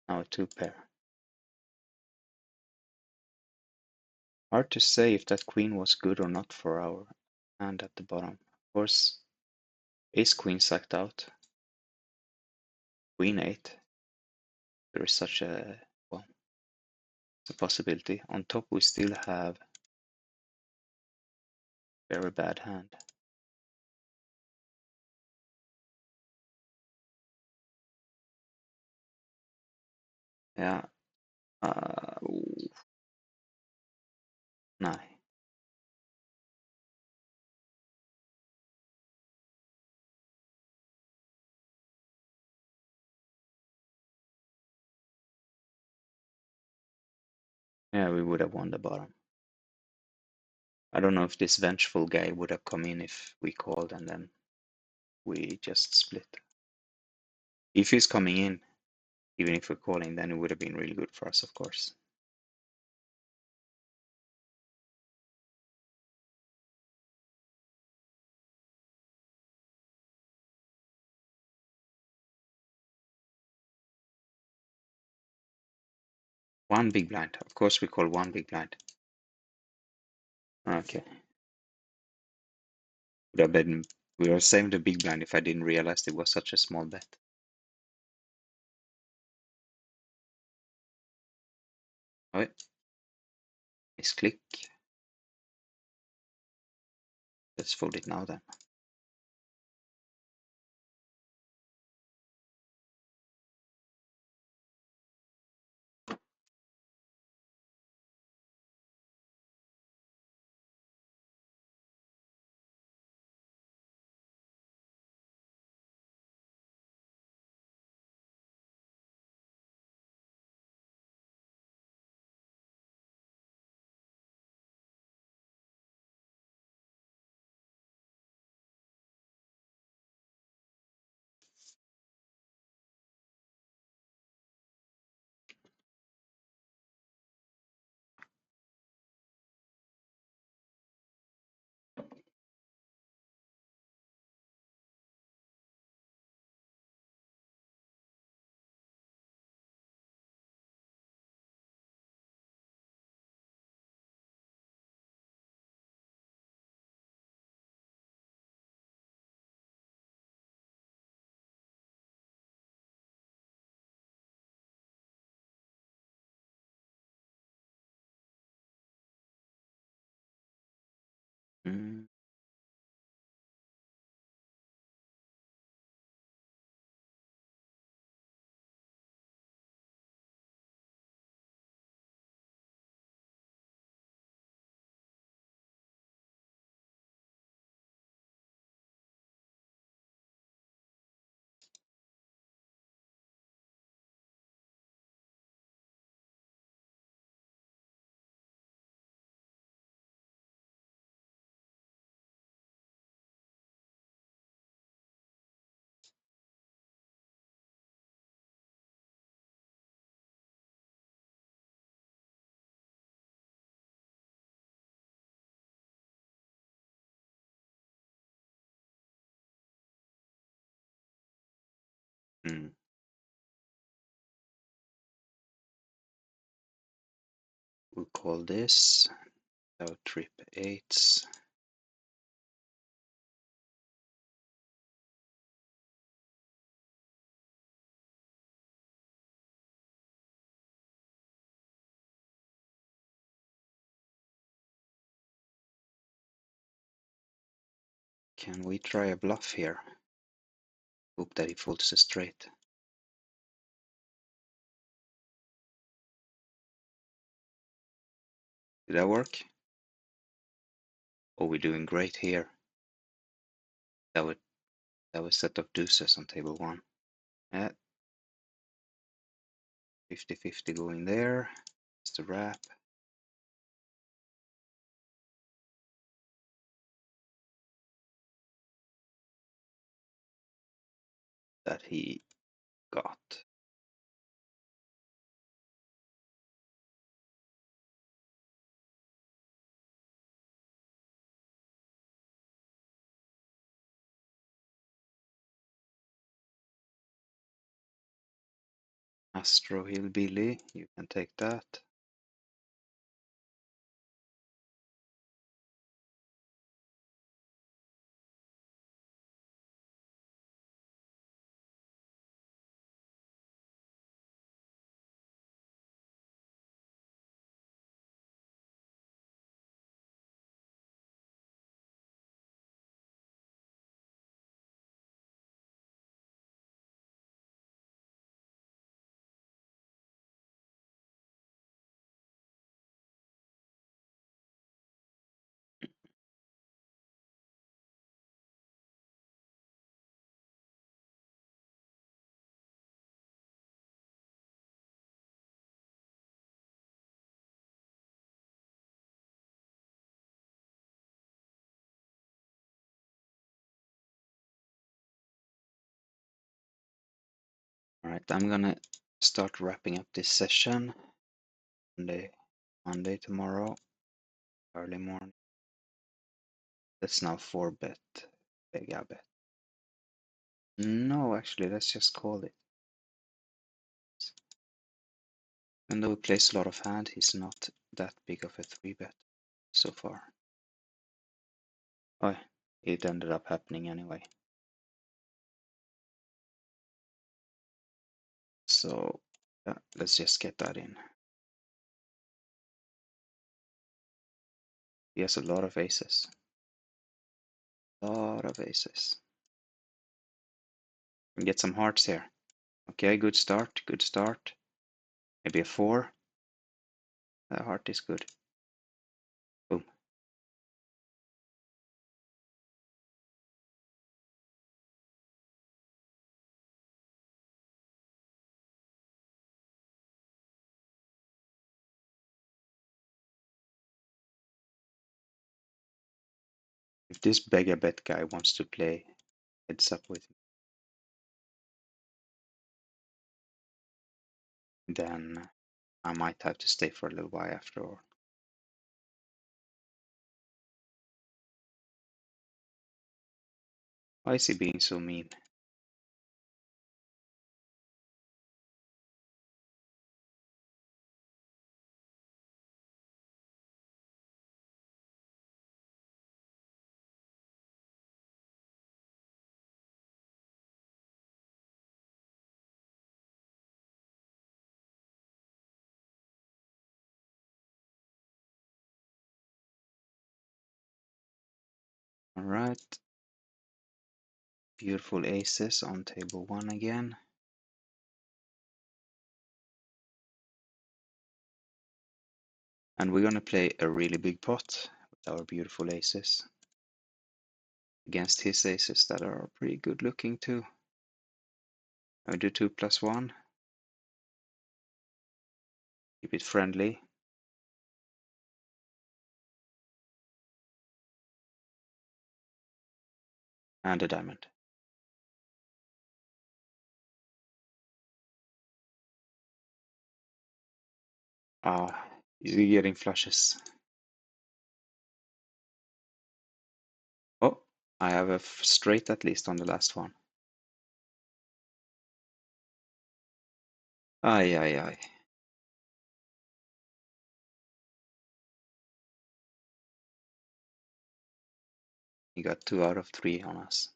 Now a 2 pair. Hard to say if that queen was good or not for our hand at the bottom. Of course, ace queen sacked out. Queen 8. There is such a, well, it's a possibility. On top we still have very bad hand. Yeah. Nej. Yeah, we would have won the bottom. I don't know if this vengeful guy would have come in if we called and then we just split. If he's coming in, even if we're calling, then it would have been really good for us, of course. One big blind. Of course we call one big blind. Okay. Would have been, we would have saved the big blind if I didn't realize it was such a small bet. Oh, misclick. Let's fold it now then. Mm. Mm. We'll call this our trip eights. Can we try a bluff here? Hope that he folds a straight. Did that work? Oh, we're doing great here. That was set of deuces on table one. Yeah, 50-50 going there. It's the wrap. That he got. Astro Hillbilly, you can take that. Alright, I'm gonna start wrapping up this session. Monday tomorrow, early morning. That's now 4-bet. Mega bet. No, actually, let's just call it. Even though he plays a lot of hand, he's not that big of a 3-bet so far. Oh, it ended up happening anyway. So, yeah, let's just get that in. He has a lot of aces. Lot of aces. And get some hearts here. Okay, good start, good start. Maybe a 4. The heart is good. Boom. If this beggar bet guy wants to play heads up with me, then I might have to stay for a little while after all. Why is he being so mean? All right. Beautiful aces on table 1 again. And we're going to play a really big pot with our beautiful aces against his aces that are pretty good looking too. I do 2 plus 1. Keep it friendly. And a diamond. Ah, he's getting flushes. Oh, I have a straight at least on the last one. Aye, aye, aye. He got 2 out of 3 on us.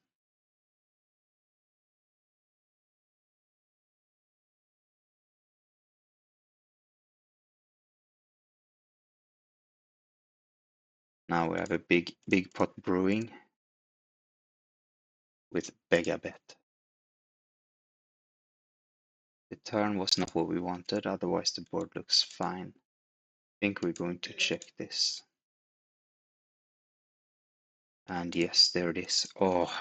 Now we have a big pot brewing with Bega bet. The turn was not what we wanted, otherwise the board looks fine. I think we're going to check this. And yes, there it is. Oh,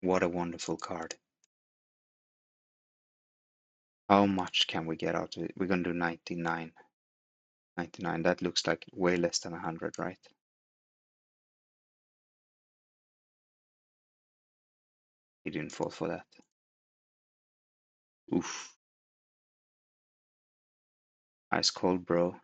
what a wonderful card. How much can we get out of it? We're going to do 99. 99, that looks like way less than 100, right? He didn't fall for that. Oof. Ice cold, bro.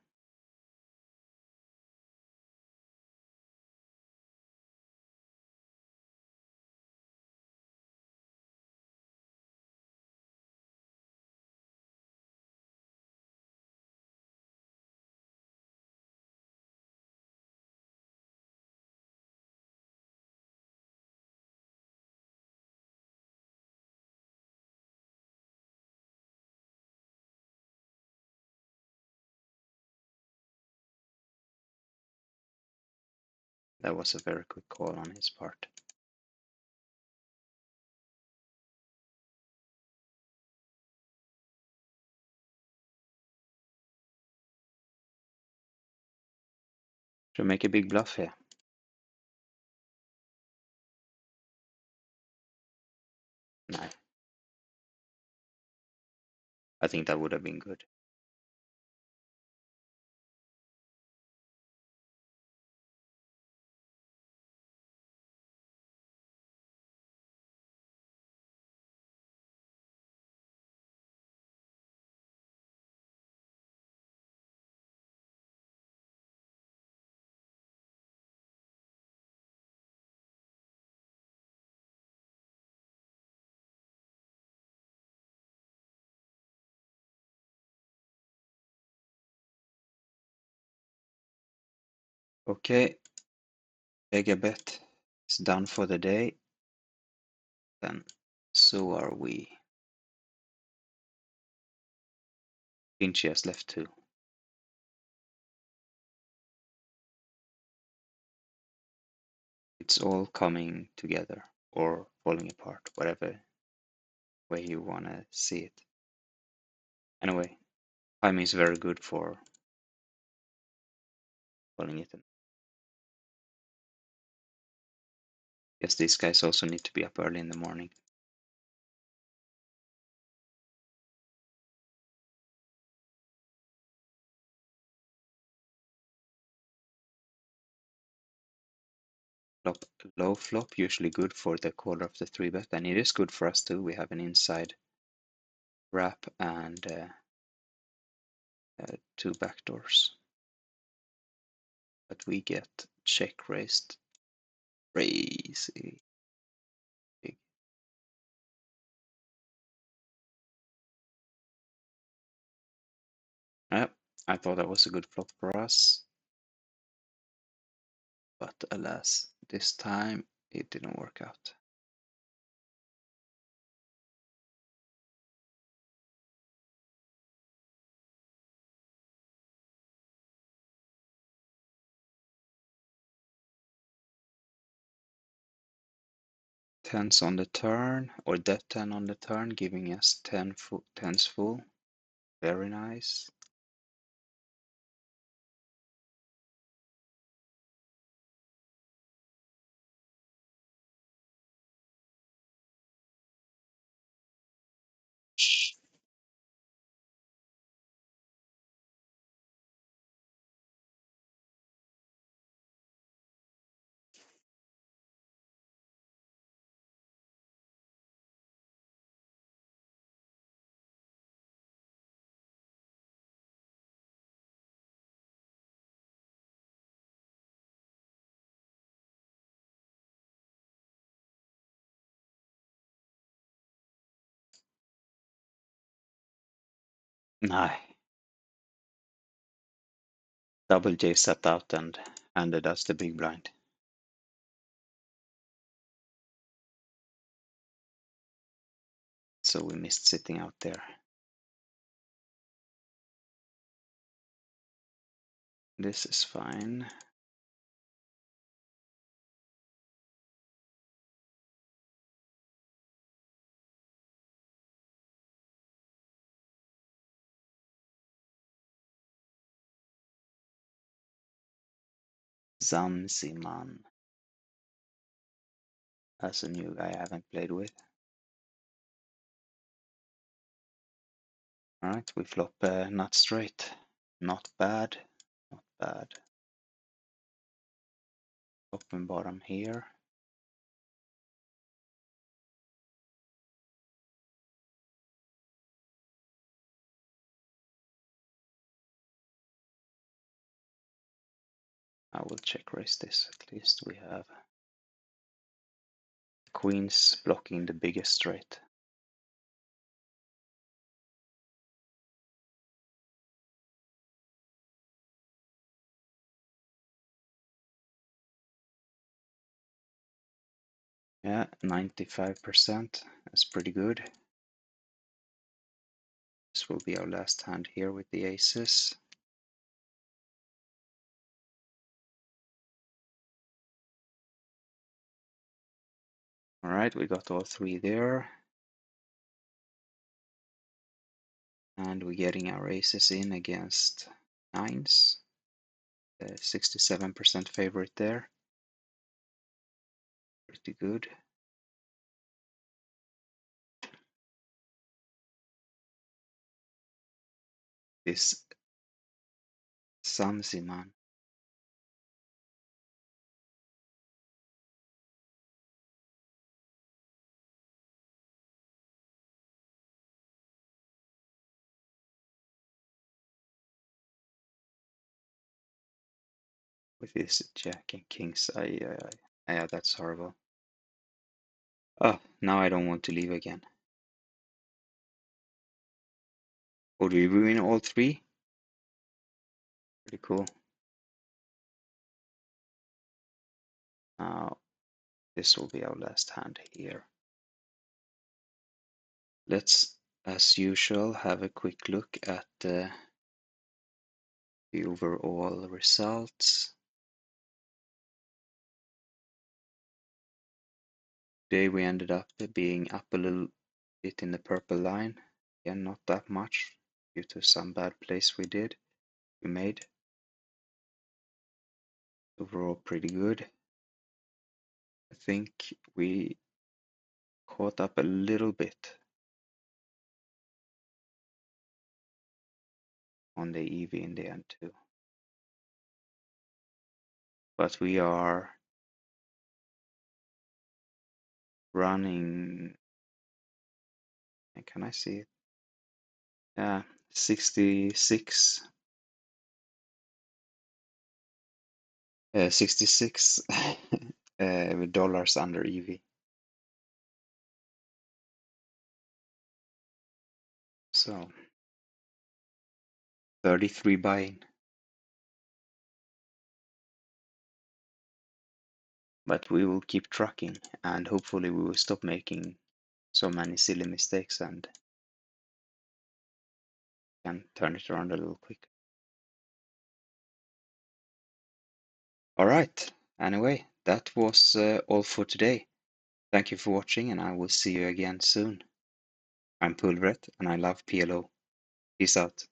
That was a very quick call on his part. Should make a big bluff here. No. I think that would have been good. Okay, Mega bet is done for the day. Then so are we. Pinchy has left too. It's all coming together or falling apart, whatever way you want to see it. Anyway, timing is very good for calling it. Guess these guys also need to be up early in the morning. Flop, low flop, usually good for the caller of the 3-bet, and it is good for us too. We have an inside wrap and 2 backdoors. But we get check raised crazy big. Yep, I thought that was a good flop for us. But alas, this time it didn't work out. tens on the turn, or dead 10 on the turn, giving us 10s full. Very nice. Nej. Double J sat out and handed us the big blind. So we missed sitting out there. This is fine. Zamziman. That's a new guy I haven't played with. Alright, we flop nut straight. Not bad. Not bad. Top and bottom here. I will check raise this. At least we have queens blocking the biggest straight. Yeah, 95%. That's pretty good. This will be our last hand here with the aces. Alright, we got all three there. And we're getting our aces in against nines. 67% favorite there. Pretty good. This Samsiman. With this jack and kings, yeah, that's horrible. Oh, now I don't want to leave again. Would we win all three? Pretty cool. Now, this will be our last hand here. Let's, as usual, have a quick look at the overall results. Today we ended up being up a little bit in the purple line. Again, not that much due to some bad plays we made. Overall pretty good. I think we caught up a little bit on the EV in the end too. But we are running, can I see it? Yeah, 66 66 dollars under EV. So 33 buying. But we will keep trucking and hopefully we will stop making so many silly mistakes and can turn it around a little quick. All right. Anyway, that was all for today. Thank you for watching, and I will see you again soon. I'm Pulvret, and I love PLO. Peace out.